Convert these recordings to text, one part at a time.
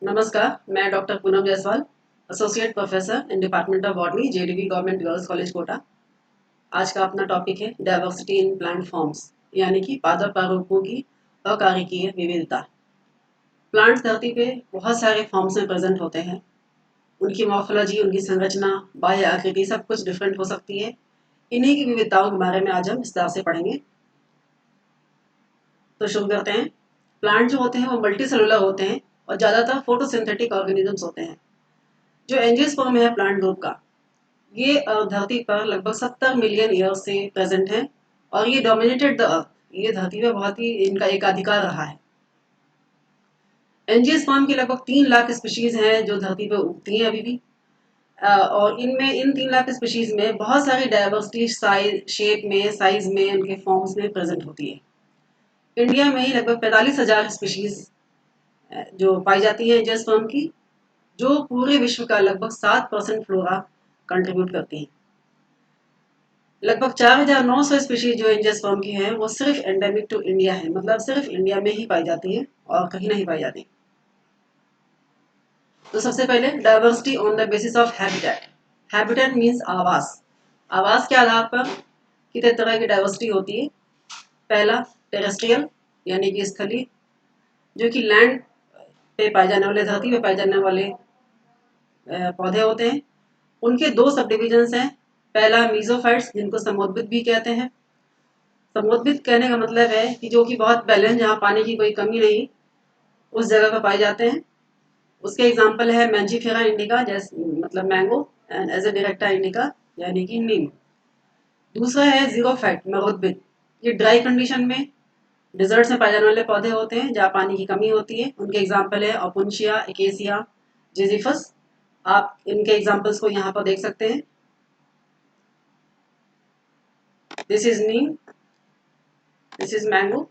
नमस्कार, मैं doctor Poonam Jaiswal, associate professor in department of botany, JDV government girls college Kota. आज का अपना टॉपिक है डाइवर्सिटी इन प्लांट फॉर्म्स, यानी कि पादप प्रारूपों की अकारिकीय विविधता। प्लांट्स धरती पे बहुत सारे फॉर्म्स में प्रेजेंट होते हैं। उनकी मॉर्फोलॉजी, उनकी संरचना, बाह्य आकृति सब कुछ डिफरेंट हो सकती है। इन्हीं की विविधताओं के बारे में आज हम विस्तार से पढ़ेंगे। तो शुरू करते हैं। प्लांट जो होते हैं वो मल्टी सेलुलर होते हैं और ज़्यादातर फोटोसिंथेटिक ऑर्गेनिजम्स होते हैं। जो एंजियोस्पर्म है प्लांट ग्रुप का, ये धरती पर लगभग 70 मिलियन ईयर से प्रेजेंट है और ये डोमिनेटेड द अर्थ। ये धरती पर बहुत ही इनका एकाधिकार रहा है। एंजियोस्पर्म की लगभग 3 लाख स्पीशीज हैं जो धरती पर उगती हैं अभी भी। और इनमें इन 3 लाख स्पीशीज में बहुत सारी डाइवर्सिटी साइज, शेप में, साइज में, उनके फॉर्म्स में प्रेजेंट होती है। इंडिया में ही लगभग 45,000 स्पीशीज जो पाई जाती है एंजियोस्पर्म की, जो पूरे विश्व का लगभग 7% फ्लोरा कंट्रीब्यूट करती है। लगभग 4,900 स्पीशीज जो एंजियोस्पर्म की हैं वो सिर्फ एंडेमिक टू इंडिया है, मतलब सिर्फ इंडिया में ही पाई जाती है और कहीं नहीं पाई जाती। तो सबसे पहले diversity on the basis of habitat. Habitat means आवास। आवास के आधार पर कितने तरह की डाइवर्सिटी होती है। पहला टेरेस्ट्रियल, यानी कि स्थलीय, जो कि लैंड पे पाए जाने वाले, धरती पे पाए जाने वाले पौधे होते हैं। उनके दो सब डिविजन्स हैं। पहला मीजोफाइट्स, जिनको समुद्भिद भी कहते हैं। समुद्भिद कहने का मतलब है कि जो कि बहुत बैलेंस, जहाँ पानी की कोई कमी नहीं, उस जगह पर पाए जाते हैं। उसके एग्जाम्पल है मैंजीफेरा इंडिका, जैसे मतलब mango, and Azadirachta indica, यानी कि नीम। दूसरा है जीरोफाइट, मरुद्भिद। ये ड्राई कंडीशन में डिजर्ट्स में पाए जाने वाले पौधे होते हैं जहाँ पानी की कमी होती है। उनके एग्जाम्पल है ओपुंशिया, एकेसिया, जिजिफस। आप इनके एग्जाम्पल्स को यहाँ पर देख सकते हैं। This is Neem, this is mango,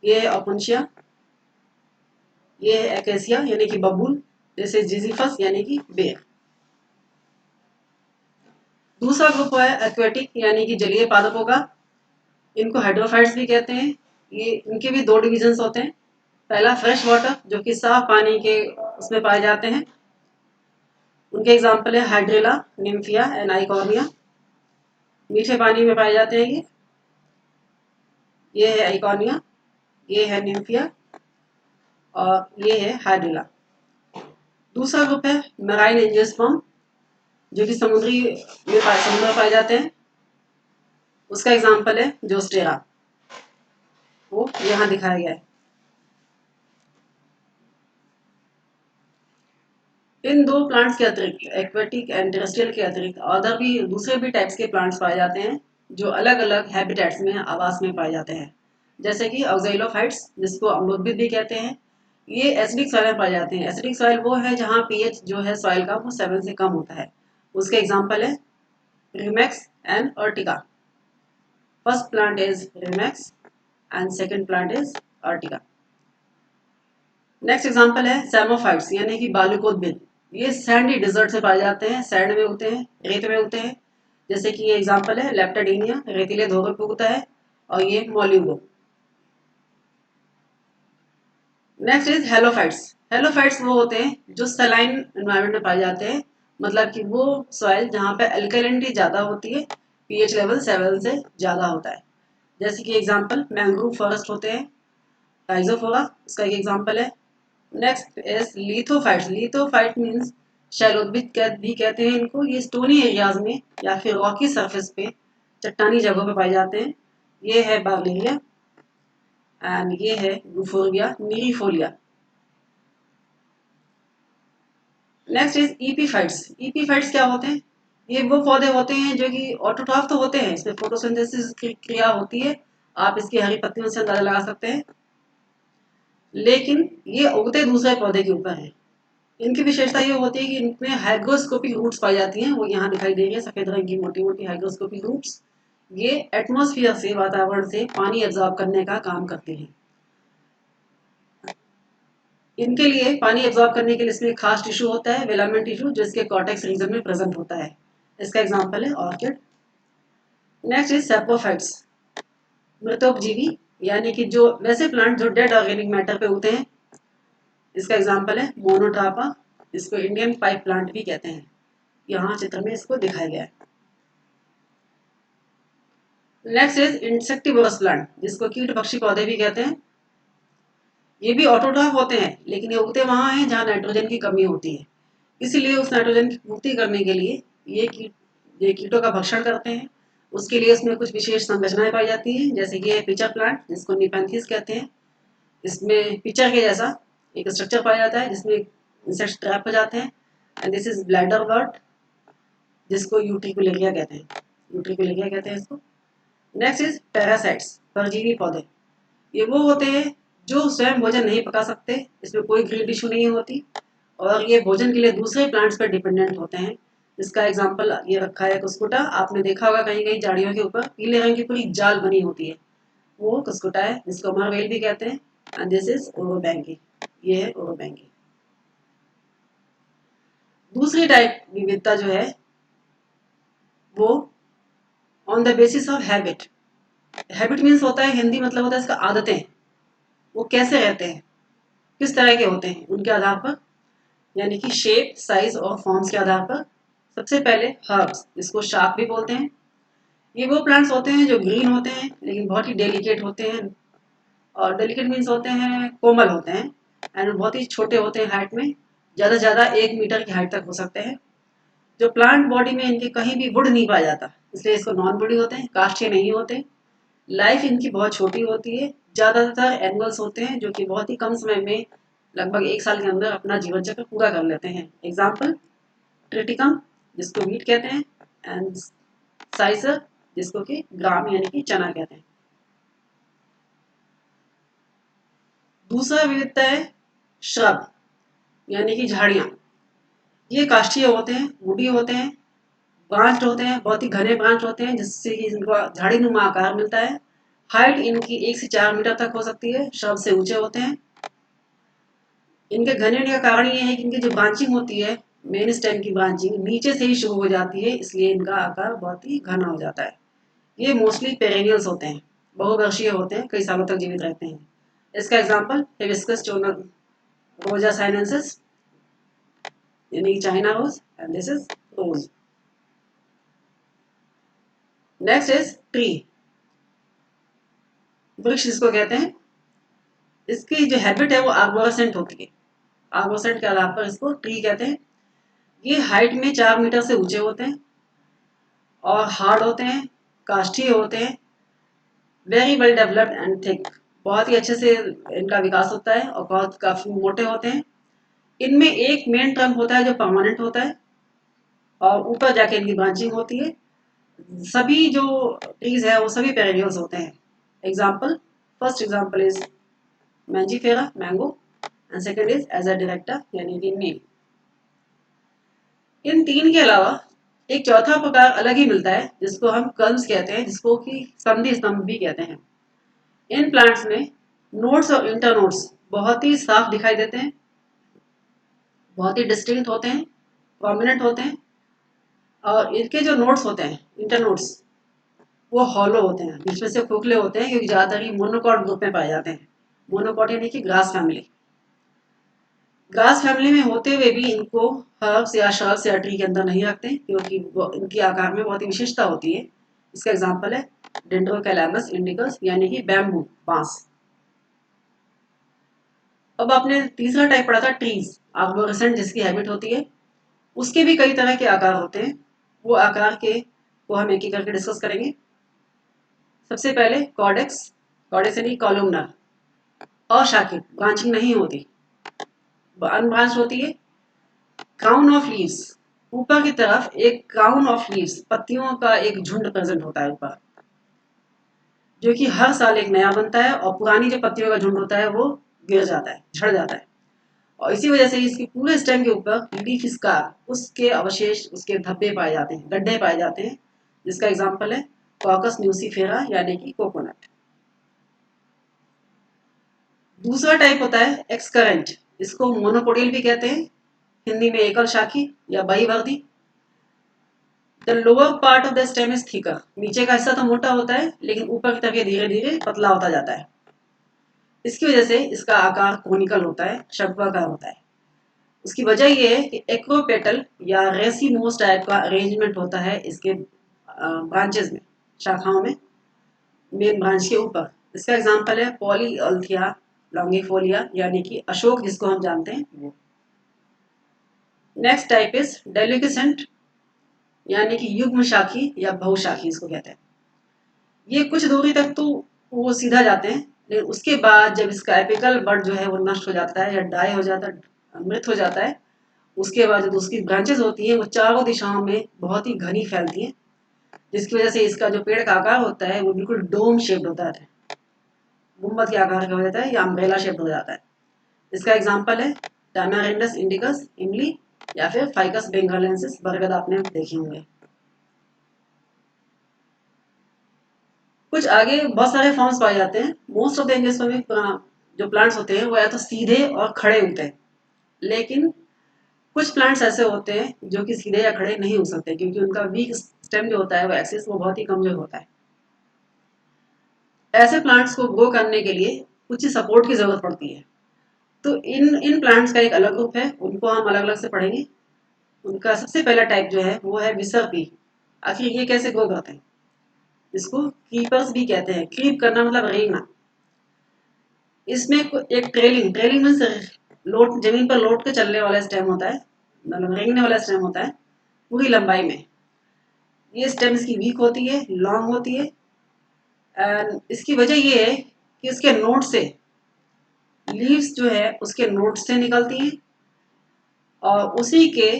ये है ओपुंशिया, ये है एकेसिया यानी कि बबूल, दिस इज जिजिफस यानी कि बेर। दूसरा ग्रुप है एक्वेटिक, यानी कि जलीय पादपों का। इनको हाइड्रोफाइट्स भी कहते हैं। ये इनके भी दो डिविजन्स होते हैं। पहला फ्रेश वाटर, जो कि साफ पानी के उसमें पाए जाते हैं। उनके एग्जाम्पल है हाइड्रेला, निम्फिया एंड आइकॉर्निया। मीठे पानी में पाए जाते हैं ये है आइकॉर्निया, ये है निम्फिया और ये है हाइड्रेला। दूसरा ग्रुप है मेराइन एंजियोस्पर्म, जो कि समुद्र में पाए जाते हैं। उसका एग्जाम्पल है जोस्टेरा, वो यहाँ दिखाया गया है। इन दो प्लांट्स के अतिरिक्त, एक्वेटिक एंड टेरेस्ट्रियल के अतिरिक्त, अदर भी दूसरे भी टाइप्स के प्लांट्स पाए जाते हैं जो अलग अलग हैबिटेट्स में, आवास में पाए जाते हैं। जैसे कि ऑक्जेलोफाइट्स, जिसको अम्लोदभिद भी कहते हैं। ये एसिडिक सॉइल में पाए जाते हैं। एसिडिक सॉइल वो है जहाँ पीएच जो है सॉइल का वो 7 से कम होता है। उसके एग्जाम्पल है Rumex and Urtica. First plant is Rumex and second plant is Urtica. Next example है सैमोफाइट्स, यानी कि बालुकोद्भिद। ये सैंडी डिजर्ट से पाए जाते हैं, सैंड में उगते हैं, रेत में उगते हैं। जैसे कि ये एग्जाम्पल है लेप्टाडीनिया, रेतीले धोकर पे उगता है, और ये Mollugo. Next is halophytes. Halophytes वो होते हैं जो सलाइन एनवायरमेंट में पाए जाते हैं, मतलब कि वो सॉइल जहाँ पे अल्कलिनिटी ज़्यादा होती है, पीएच लेवल 7 से ज़्यादा होता है। जैसे कि एग्जाम्पल मैंग्रोव फॉरेस्ट होते हैं, राइजोफोरा उसका एक एग्जाम्पल है। Next is lithophytes. Lithophyte means शैलोद्भिद भी कहते हैं इनको। ये स्टोनी एरियाज में या फिर रॉकी सरफेस पे, चट्टानी जगहों पे पाए जाते हैं। ये है बार्लिनिया एंड ये है Euphorbia neriifolia. Next is epiphytes. Epiphytes क्या होते हैं? ये वो पौधे होते हैं जो कि ऑटोट्रॉफ तो होते हैं, इसमें फोटोसिंथेसिस की क्रिया होती है। आप इसकी हरी पत्तियों से अंदाजा लगा सकते हैं, लेकिन ये उगते दूसरे पौधे के ऊपर है। इनकी विशेषता ये होती है कि इनमें हाइग्रोस्कोपिक रूट्स पाई जाती हैं, वो यहाँ दिखाई दे रही है सफेद रंग की मोटी मोटी हाइग्रोस्कोपिक रूट्स। ये एटमॉस्फेयर से, वातावरण से पानी एब्जॉर्ब करने का काम करते हैं। इनके लिए पानी एब्जॉर्ब करने के लिए इसमें खास टिश्यू होता है, वेलामेंट टिश्यू, जो इसके कॉर्टेक्स रीजन में प्रेजेंट होता है। इसका एग्जाम्पल है ऑर्किड। नेक्स्ट इज सैप्रोफाइट्स, मृतोपजीवी, यानी कि जो वैसे प्लांट जो डेड ऑर्गेनिक मैटर पे उगते हैं। इसका एग्जाम्पल है मोनोट्रापा, इसको इंडियन पाइप प्लांट भी कहते हैं। यहाँ चित्र में इसको दिखाया गया है। नेक्स्ट इज इंसेक्टिवोरस प्लांट, जिसको कीट पक्षी पौधे भी कहते हैं। ये भी ऑटोट्रॉफ होते हैं, लेकिन ये उगते वहां हैं जहाँ नाइट्रोजन की कमी होती है। इसीलिए उस नाइट्रोजन की पूर्ति करने के लिए ये कीटों का भक्षण करते हैं। उसके लिए इसमें कुछ विशेष संरचनाएं पाई जाती हैं, जैसे कि पिचर प्लांट, जिसको निपेंथिस कहते हैं। इसमें पिचर के जैसा एक स्ट्रक्चर पाया जाता है जिसमें इंसेक्ट्स ट्रैप हो जाते हैं। एंड दिस इज ब्लैडर वर्ट, जिसको यूट्रिकुलेरिया कहते हैं। यूट्रिकुलेरिया कहते हैं इसको। नेक्स्ट इज पैरासाइट्स, परजीवी पौधे। ये वो होते हैं जो स्वयं भोजन नहीं पका सकते, इसमें कोई ग्रीड इशू नहीं होती, और ये भोजन के लिए दूसरे प्लांट्स पर डिपेंडेंट होते हैं। इसका एग्जाम्पल ये रखा है कुस्कुटा। आपने देखा होगा कहीं कहीं झाड़ियों के ऊपर पीले रंग की पूरी जाल बनी होती है, वो कुस्कुटा है, जिसको अमरवेल भी कहते हैं। एंड दिस इज ओरोबैंगी, ये है ओरोबैंगी। दूसरी टाइप विविधता जो है वो on the basis of habit. Habit means होता है, हिंदी मतलब होता है इसका आदतें। वो कैसे रहते हैं, किस तरह के होते हैं, उनके आधार पर, यानी कि शेप, साइज और फॉर्म्स के आधार पर। सबसे पहले हर्ब्स, जिसको शाक भी बोलते हैं। ये वो प्लांट्स होते हैं जो ग्रीन होते हैं लेकिन बहुत ही डेलिकेट होते हैं। और डेलिकेट मीन्स होते हैं कोमल होते हैं, एंड बहुत ही छोटे होते हैं हाइट में, ज़्यादा से ज़्यादा 1 मीटर की हाइट तक हो सकते हैं। जो प्लांट बॉडी में इनके कहीं भी वुड नहीं पाया जाता, इसलिए इसको नॉन वुडी होते हैं, काष्ठीय नहीं होते। लाइफ इनकी बहुत छोटी होती है, ज़्यादातर एनिमल्स होते हैं जो कि बहुत ही कम समय में, लगभग 1 साल के अंदर अपना जीवन चक्र पूरा कर लेते हैं। एग्जाम्पल ट्रिटिकम, जिसको वीट कहते हैं, एंड साइसर, जिसको कि ग्राम यानी कि चना कहते हैं। दूसरा विविधता है श्रब, यानी कि झाड़ियाँ। ये काष्ठीय होते हैं, वुडी होते हैं, ब्रांच होते हैं, बहुत ही घने ब्रांच होते हैं, जिससे कि इनको झाड़ी नुमा आकार मिलता है। हाइट इनकी 1 से 4 मीटर तक हो सकती है, श्रब से ऊंचे होते हैं। इनके घने होने का कारण ये है कि इनकी जो ब्रांचिंग होती है, मेन स्टेम की ब्रांचिंग नीचे से ही शुरू हो जाती है, इसलिए इनका आकार बहुत ही घना हो जाता है। ये मोस्टली पेरेनियल्स होते हैं, बहुवर्षीय होते हैं, कई सालों तक जीवित रहते हैं। इसका एग्जाम्पल हिबिस्कस रोजा साइनेंसिस, यानी China rose, and this is rose. Next is tree, वृक्ष जिसको कहते हैं। इसकी जो हैबिट है वो आर्बोरेसेंट होती है। आर्बोरेसेंट के आधार पर इसको ट्री कहते हैं। ये हाइट में 4 मीटर से ऊंचे होते हैं और हार्ड होते हैं, काष्ठीय होते हैं, very well developed and thick. बहुत ही अच्छे से इनका विकास होता है और बहुत काफी मोटे होते हैं। इनमें एक मेन ट्रंक होता है जो परमानेंट होता है, और ऊपर जाके इनकी ब्रांचिंग होती है। सभी जो ट्रीज है वो सभी पेरेनियल्स होते हैं। Example, first example is Mangifera, mango, and second is Azadirachta, यानी कि नीम। इन तीन के अलावा एक चौथा प्रकार अलग ही मिलता है, जिसको हम कल्म्स कहते हैं, जिसको कि संधि स्तंभ भी कहते हैं। इन प्लांट्स में नोड्स और इंटरनोड्स बहुत ही साफ दिखाई देते हैं, बहुत ही डिस्टिंक्ट होते हैं, प्रोमिनेंट होते हैं। और इनके जो नोड्स होते हैं, इंटरनोड्स, वो हॉलो होते हैं, बीच में से खोखले होते हैं, क्योंकि ज़्यादातर ही मोनोकॉट ग्रुप में पाए जाते हैं। मोनोकॉट यानी कि ग्रास फैमिली। ग्रास फैमिली में होते हुए भी इनको हर्ब्स या श्रब्स या ट्री के अंदर नहीं रखते, क्योंकि इनकी आकार में बहुत ही विशेषता होती है। इसका एग्जाम्पल है डेंड्रोकैलामस इंडिकस, यानी कि बैम्बू, बांस। अब आपने तीसरा टाइप पढ़ा था ट्रीज, आर्बोरेसेंट, जिसकी हैबिट होती है। उसके भी कई तरह के आकार होते हैं। वो आकार के को हम एक एक करके डिस्कस करेंगे। सबसे पहले कॉडेक्स, कॉडेक्स यानी कॉलमनर, अशाखित, ब्रांचिंग नहीं होती, अनब्रांच होती है। क्राउन ऑफ लीव्स, ऊपर की तरफ एक क्राउन ऑफ लीव्स, पत्तियों का एक झुंड प्रेजेंट होता है ऊपर, जो कि हर साल एक नया बनता है, और पुरानी जो पत्तियों का झुंड होता है वो गिर जाता है, झड़ जाता है। और इसी वजह से इसके पूरे स्टेम के ऊपर लीफ स्कार, उसके अवशेष, उसके धब्बे पाए जाते हैं, गड्ढे पाए जाते हैं, जिसका एग्जाम्पल है कॉकस न्यूसीफेरा, यानी कि कोकोनट। दूसरा टाइप होता है एक्सकरेंट, इसको मोनोपोडियल भी कहते हैं, हिंदी में एकल शाखी या बहीवर्दी। The lower part of the stem is thicker, नीचे का हिस्सा तो मोटा होता है, लेकिन ऊपर की तरफ ये धीरे धीरे पतला होता जाता है। इसकी वजह से इसका आकार कोनिकल होता है, शंक्वाकार होता है। उसकी वजह ये है कि एक्रोपेटल या रेसिमोस टाइप का अरेंजमेंट होता है इसके ब्रांचेस में, शाखाओं में, मेन ब्रांच के ऊपर। इसका एग्जांपल है पॉलीअल्थिया लॉन्गिफोलिया, यानी कि अशोक जिसको हम जानते हैं वो। नेक्स्ट टाइप इज डेलिकेसेंट, यानी कि युग्म शाखी या बहुशाखी इसको कहते हैं। ये कुछ दूरी तक तो वो सीधा जाते हैं, लेकिन उसके बाद जब इसका एपिकल बड जो है वो नष्ट हो जाता है या डाई हो जाता है, मृत हो जाता है, उसके बाद जो उसकी ब्रांचेस होती हैं वो चारों दिशाओं में बहुत ही घनी फैलती हैं, जिसकी वजह से इसका जो पेड़ का आकार होता है वो बिल्कुल डोम शेप्ड होता है, गुम्बद के आकार का हो जाता है या अम्ब्रेला शेप्ड हो जाता है। इसका एग्जाम्पल है टैमारिंडस इंडिकस इमली, या फिर फाइकस बेंगालेंसिस बरगद, आपने देखे होंगे। कुछ आगे बहुत सारे फॉर्म्स पाए जाते हैं। मोस्ट ऑफ द एंजियोस्पर्मिक जो प्लांट्स होते हैं वो या तो सीधे और खड़े उगते हैं, लेकिन कुछ प्लांट्स ऐसे होते हैं जो कि सीधे या खड़े नहीं हो सकते, क्योंकि उनका वीक स्टेम जो होता है वो एक्सिस वो बहुत ही कमजोर होता है। ऐसे प्लांट्स को ग्रो करने के लिए कुछ सपोर्ट की जरूरत पड़ती है। तो इन प्लांट्स का एक अलग ग्रुप है, उनको हम अलग अलग से पढ़ेंगे। उनका सबसे पहला टाइप जो है वो है विसर्पी। आखिर ये कैसे ग्रो करते हैं? इसको क्रीपर्स भी कहते हैं। क्रीप करना मतलब रेंगना। इसमें एक ट्रेलिंग ट्रेलिंग मीन्स लोट, जमीन पर लोट के चलने वाला स्टेम होता है, मतलब रेंगने वाला स्टेम होता है पूरी लंबाई में। ये स्टेम इसकी वीक होती है, लॉन्ग होती है, एंड इसकी वजह ये है कि इसके नोट से लीव्स जो है उसके नोट से निकलती हैं, और उसी के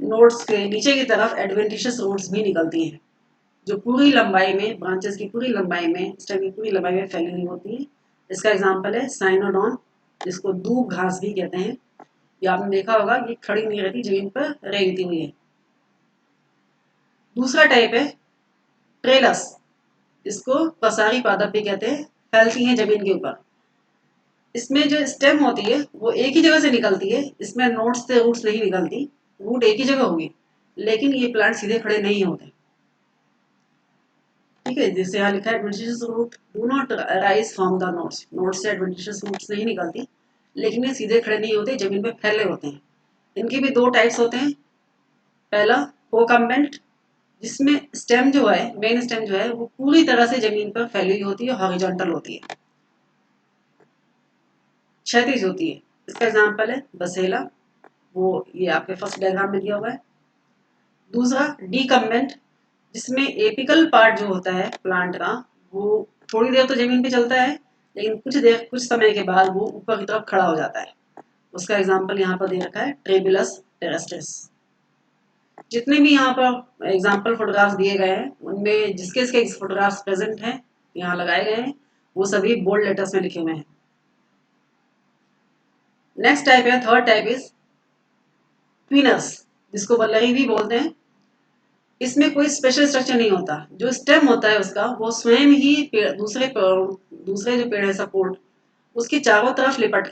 नोट्स के नीचे की तरफ एडवेंटिशियस रूट्स भी निकलती हैं, जो पूरी लंबाई में, ब्रांचेस की पूरी लंबाई में, स्टेम की पूरी लंबाई में फैली हुई होती है। इसका एग्जाम्पल है साइनोडॉन, जिसको दूब घास भी कहते हैं। ये आपने देखा होगा, ये खड़ी नहीं रहती, जमीन पर रेंगती हुई है। दूसरा टाइप है ट्रेलस, इसको पसारी पादप भी कहते हैं, फैलती हैं जमीन के ऊपर। इसमें जो स्टेम होती है वो एक ही जगह से निकलती है, इसमें नोट्स से रूट्स नहीं निकलती, रूट एक ही जगह होगी, लेकिन ये प्लांट सीधे खड़े नहीं होते। ठीक है, जैसे यहाँ लिखा है adventitious root do not rise from the nodes, nodes से एडवेंटिशियस रूट्स नहीं निकलती, लेकिन ये सीधे खड़े नहीं होते, जमीन पे फैले होते हैं। इनके भी दो टाइप्स होते हैं। पहला कोकम्बेंट, जिसमें स्टेम जो है, मेन स्टेम जो है वो पूरी तरह से जमीन पर फैली हुई होती है, हॉरिजॉन्टल होती है, क्षैतिज होती है। इसका एग्जाम्पल है बसेला, वो ये आपके फर्स्ट डायग्राम में दिया हुआ है। दूसरा डीकम्बेंट, जिसमें एपिकल पार्ट जो होता है प्लांट का वो थोड़ी देर तो जमीन पे चलता है, लेकिन कुछ समय के बाद वो ऊपर की तरफ खड़ा हो जाता है। उसका एग्जाम्पल यहाँ पर दे रखा है ट्रेबिलस टेरेस्ट्रिस। जितने भी यहाँ पर एग्जाम्पल फोटोग्राफ्स दिए गए हैं उनमें जिसके इसके फोटोग्राफ्स प्रेजेंट हैं, यहाँ लगाए गए हैं, वो सभी बोल्ड लेटर्स में लिखे हुए हैं। नेक्स्ट टाइप है, थर्ड टाइप इज ट्विनस, जिसको वल्लरी भी बोलते हैं। इसमें कोई स्पेशल स्ट्रक्चर नहीं होता, जो स्टेम होता है उसका वो स्वयं ही दूसरे जो पेड़ है सपोर्ट, उसके चारों तरफ लिपट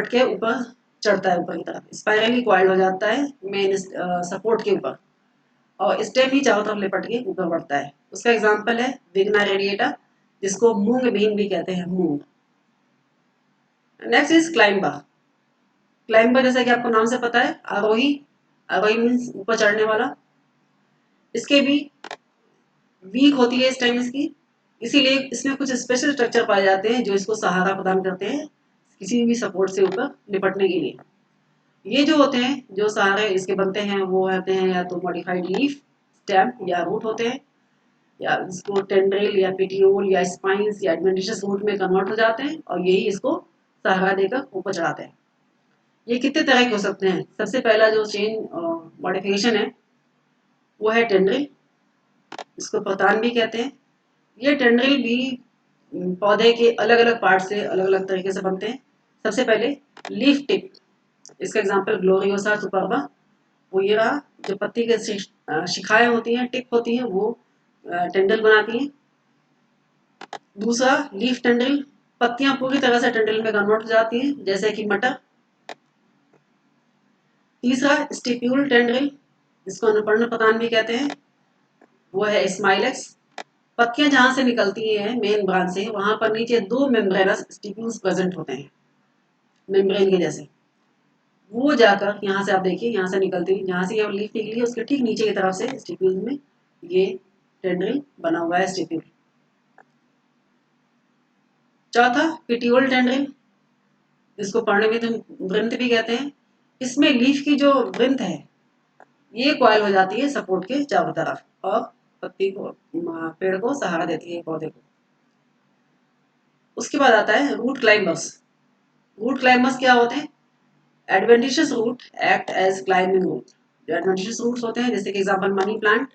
के ऊपर चढ़ता है, ऊपर की तरफ स्पाइरली कॉइल्ड हो जाता है मेन सपोर्ट के ऊपर, और स्टेम ही चारों तरफ लिपट के ऊपर बढ़ता है। उसका एग्जाम्पल है विग्ना रेडिएटा, जिसको मूंग बीन भी कहते हैं, मूंग। Next is climber. क्लाइंबर जैसा कि आपको नाम से पता है आरोही, आरोही मीन्स ऊपर चढ़ने वाला। इसके भी वीक होती है इस टाइम इसकी, इसीलिए इसमें कुछ स्पेशल स्ट्रक्चर पाए जाते हैं जो इसको सहारा प्रदान करते हैं किसी भी सपोर्ट से ऊपर निपटने के लिए। ये जो होते हैं, जो सहारे इसके बनते हैं, वो होते हैं या तो मॉडिफाइड लीफ, स्टेम या रूट होते हैं, या इसको टेंड्रिल या पिटियोल या स्पाइंस या एडवेंटिशियस रूट में कन्वर्ट हो जाते हैं, और यही इसको सहारा देकर ऊपर चढ़ाते हैं। ये कितने तरह के हो सकते हैं? सबसे पहला जो चेन मॉडिफिकेशन है वो है टेंड्रिल, इसको पतान भी कहते हैं। ये टेंड्रिल भी पौधे के अलग अलग पार्ट से अलग अलग तरीके से बनते हैं। सबसे पहले लीफ टिप, इसका एग्जांपल ग्लोरियोसा सुपर्बा, वो ये रहा, जो पत्ती के शिखाएं होती हैं, टिप होती हैं, वो टेंड्रिल बनाती हैं। दूसरा लीफ टेंड्रिल, पत्तियां पूरी तरह से टेंड्रिल में कन्वर्ट हो जाती हैं, जैसे कि मटर। तीसरा स्टिप्यूल टेंड्रिल, जिसको अनुपर्ण पतान भी कहते हैं, वो है स्माइलेक्स। पत्तियां जहां से निकलती हैं मेन ब्रांच से, वहां पर नीचे 2 मेम्ब्रेनस स्टिग्यूल्स प्रेजेंट होते हैं, मेम्ब्रेन के जैसे। वो जाकर यहाँ से आप देखिए, यहाँ से निकलती हुई, जहाँ से ये लीफ निकली है उसके ठीक नीचे की तरफ से स्टिप्यूल में ये टेंड्रिल बना हुआ है, स्टिप्यूल। चौथा पिटियोल टेंड्रिल, जिसको पढ़ने में तो वृंत भी कहते हैं। इसमें लीफ की जो वृंत है ये कॉइल हो जाती है सपोर्ट के चारों तरफ और पत्ती को, पेड़ को सहारा देती है, पौधे को। उसके बाद आता है रूट क्लाइंबर्स। रूट क्लाइंबर्स क्या होते हैं? Adventitious root act as climbing root. जो एडवेंटिशियस रूट्स होते हैं, जैसे कि एग्जाम्पल मनी प्लांट,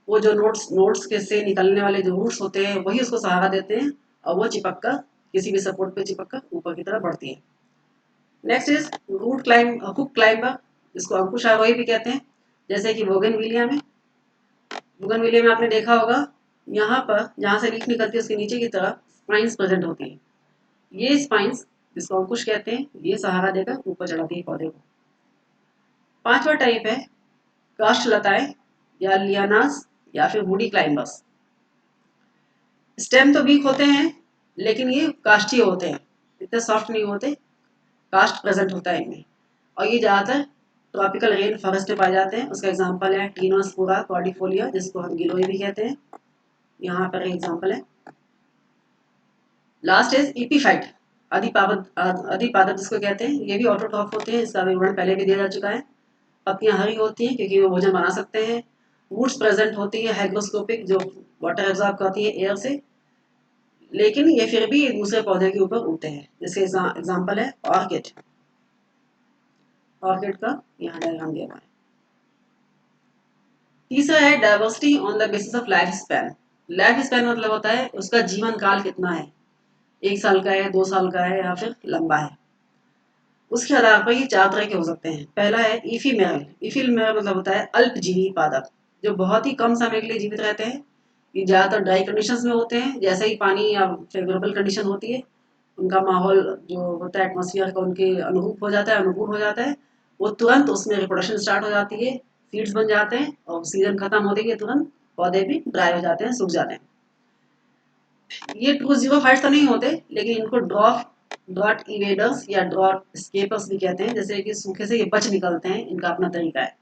वो जो नोट्स नोट्स के से निकलने वाले जो रूट्स होते हैं वही उसको सहारा देते हैं और वो चिपक कर किसी भी सपोर्ट पे चिपक कर ऊपर की तरफ बढ़ती है। Next is root climb, hook climber, जिसको अंकुश आरोही भी कहते हैं। जैसे कि बोगनविलिया में, बोगनविलिया में आपने देखा होगा यहाँ पर जहाँ से लीफ निकलती है उसके नीचे की तरफ स्पाइंस प्रेजेंट होती है। ये स्पाइंस, जिसको अंकुश कहते हैं, ये सहारा देकर ऊपर चढ़ाती है पौधे को। पांचवा टाइप है काष्ठ लताएं या लियानास या फिर वुडी क्लाइंबर्स। स्टेम तो वीक होते हैं लेकिन ये काष्ठीय होते हैं, इतने सॉफ्ट नहीं होते, कास्ट प्रेजेंट होता है इनमें। और ये ज़्यादातर ट्रॉपिकल रेन फॉरेस्ट में पाए जाते हैं। उसका एग्जांपल है टीनोस्पोरा कॉर्डिफोलिया, जिसको हम गिलोय भी कहते हैं। यहाँ पर एग्जांपल है। लास्ट इज इपीफाइट, अधिपादप जिसको कहते हैं। ये भी ऑटोट्रॉफ होते हैं, इसका विवरण पहले भी दिया जा चुका है। पत्तियां हरी होती हैं क्योंकि वो भोजन बना सकते हैं। वुड्स प्रेजेंट होती है हाइग्रोस्कोपिक, जो वाटर एब्जॉर्ब करती है एयर से, लेकिन ये फिर भी एक दूसरे पौधे के ऊपर उगते हैं। जिसके एग्जाम्पल है ऑर्किड। ऑर्किड का यहाँ डायग्राम दिया हुआ है। तीसरा है diversity on the basis of life span. Life span मतलब होता है उसका जीवन काल कितना है, 1 साल का है, 2 साल का है या फिर लंबा है। उसके आधार पर ये 4 तरह के हो सकते हैं। पहला है इफीमेरल। इफीमेरल मतलब होता है अल्पजीवी पादप, जो बहुत ही कम समय के लिए जीवित रहते हैं। ये ज़्यादातर ड्राई कंडीशंस में होते हैं। जैसे ही पानी या फेवरेबल कंडीशन होती है, उनका माहौल जो होता है एटमॉस्फेयर का उनके अनुरूप हो जाता है, अनुकूल हो जाता है, वो तुरंत उसमें रिप्रोडक्शन स्टार्ट हो जाती है, सीड्स बन जाते हैं और सीजन खत्म होते ही तुरंत पौधे भी ड्राई हो जाते हैं, सूख जाते हैं। ये 205 तो नहीं होते, लेकिन इनको ड्रॉट इवेडर्स या ड्रॉट स्केपर्स भी कहते हैं। जैसे कि सूखे से ये बच निकलते हैं, इनका अपना तरीका है।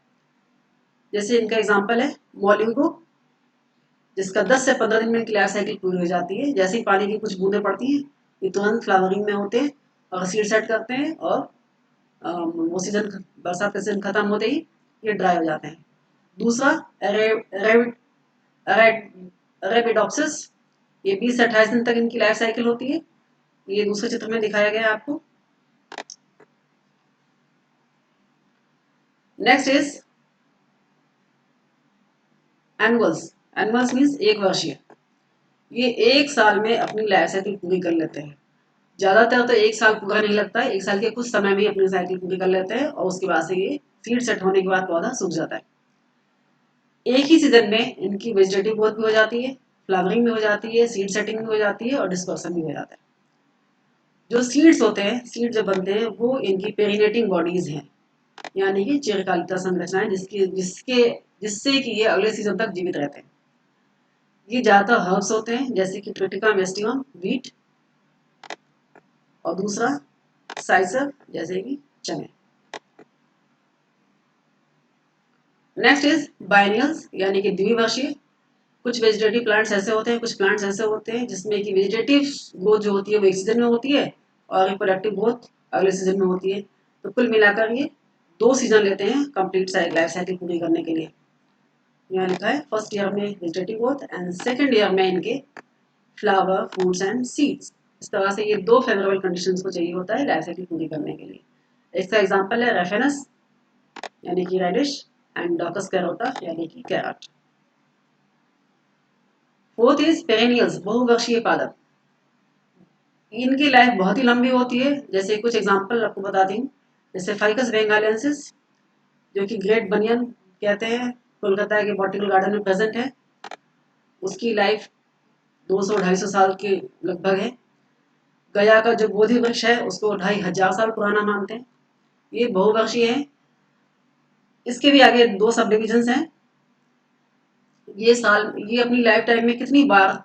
जैसे इनका एग्जाम्पल है मॉलिंगो, जिसका 10 से 15 दिन में इनकी लाइफ साइकिल पूरी हो जाती है। जैसे ही पानी की कुछ बूंदें पड़ती हैं, ये तुरंत फ्लावरिंग में होते हैं और सीड सेट करते हैं, और वो सीजन, बरसात का सीजन खत्म होते ही ये ड्राई हो जाते हैं। दूसरा अरेबिडोप्सिस, ये 20 से 28 दिन तक इनकी लाइफ साइकिल होती है। ये दूसरे चित्र में दिखाया गया है आपको। Next is annuals. Annuals means 1 वर्षीय। ये 1 साल में अपनी लाइफ साइकिल पूरी कर लेते हैं। ज्यादातर तो 1 साल पूरा नहीं लगता है, 1 साल के कुछ समय में ही अपनी साइकिल पूरी कर लेते हैं और उसके बाद से ये सीड सेट होने के बाद पौधा सूख जाता है। एक ही सीजन में इनकी वेजिटेटिव ग्रोथ भी हो जाती है, फ्लावरिंग भी हो जाती है, सीड सेटिंग भी हो जाती है और डिस्पर्सन भी हो जाता है। जो सीड्स होते हैं, सीड जो बनते हैं, वो इनकी पेरिनेटिंग बॉडीज हैं, यानी कि चिरकालिता संरचनाएं, जिससे कि ये अगले सीजन तक जीवित रहते हैं। ये ज्यादातर हर्ब्स होते हैं, जैसे कि ट्रिटिका मेस्टियम वीट, और दूसरा साइसर, जैसे कि चने। नेक्स्ट इज बाइनियल्स, यानी कि द्विवर्षीय। कुछ वेजिटेटिव प्लांट्स ऐसे होते हैं, कुछ प्लांट्स ऐसे होते हैं जिसमें कि वेजिटेटिव ग्रोथ जो होती है वो एक सीजन में होती है और रिप्रोडक्टिव ग्रोथ अगले सीजन में होती है। तो कुल मिलाकर ये 2 सीजन लेते हैं कंप्लीट लाइफ साइकिल पूरी करने के लिए। यहाँ लिखा है फर्स्ट ईयर में vegetative growth and second year में इनके फ्लावर, फ्रूट्स एंड सीड्स। इस तरह से ये 2 फेवरेबल कंडीशंस को चाहिए होता है लाइफ साइकिल पूरी करने के लिए। इसका एग्जाम्पल है रेफेनस, यानी कि रेडिश, एंड डॉकस कैरोटा, यानी कि कैरट। फोर्थ इज पेरेनियल्स, बहुवर्षीय पादप। इनकी लाइफ बहुत ही लंबी होती है। जैसे कुछ एग्जांपल आपको बताती हूँ। जैसे फाइकस बेंगालियंसिस, जो कि ग्रेट बनियन कहते हैं, कोलकाता के बॉटनिकल गार्डन में प्रेजेंट है। उसकी लाइफ 200-250 साल के लगभग है। गया का जो बोधि वृक्ष है उसको 2500 साल पुराना मानते हैं। ये बहुवर्षीय है। इसके भी आगे 2 सब डिविजन्स हैं। ये अपनी लाइफ टाइम में कितनी बार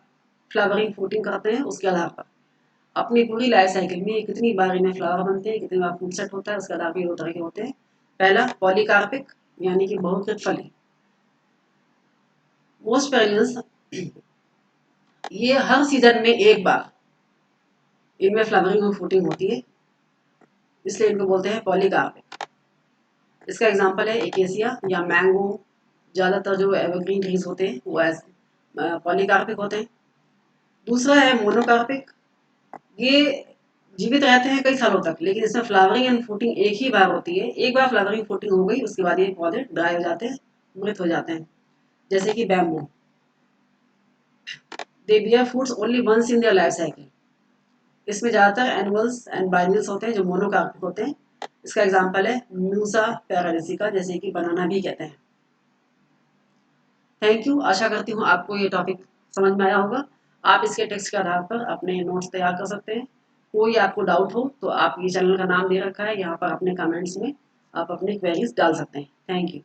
फ्लावरिंग फ्रूटिंग करते हैं उसके आधार पर, अपनी पूरी लाइफ साइकिल में कितनी बार इनमें फ्लावर बनते हैं, कितनी बार फ्रूट सेट होता है, उसके आधार पर 2 तरह के होते हैं। पहला पॉलीकार्पिक यानी कि बहुकृत फली। मोस्ट पेरेंस ये हर सीजन में एक बार इनमें फ्लावरिंग और फ्रूटिंग होती है, इसलिए इनको बोलते हैं पॉलीकार्पिक। इसका एग्जांपल है एकेसिया या मैंगो। ज़्यादातर जो एवरग्रीन ट्रीज होते हैं वो ऐसे पॉलीकार्पिक होते हैं। दूसरा है मोनोकार्पिक। ये जीवित रहते हैं कई सालों तक, लेकिन इसमें फ्लावरिंग एंड फ्रूटिंग एक ही बार होती है। एक बार फ्लावरिंग फ्रूटिंग हो गई, उसके बाद ये पौधे ड्राई हो जाते हैं, मृत हो जाते हैं, जैसे कि bamboo. They bear fruits only once in their life cycle. इसमें ज़्यादातर एनुअल्स एंड बाइनल्स होते हैं जो मोनोकार्पिक होते हैं। इसका एग्जाम्पल है म्यूसा पैराडिसिका, जैसे कि बनाना भी कहते हैं। Thank you. आशा करती हूँ आपको ये टॉपिक समझ में आया होगा। आप इसके टेक्स्ट के आधार पर अपने नोट्स तैयार कर सकते हैं। कोई आपको डाउट हो तो आप ये चैनल का नाम दे रखा है, यहाँ पर अपने कमेंट्स में आप अपनी क्वेरीज डाल सकते हैं। Thank you.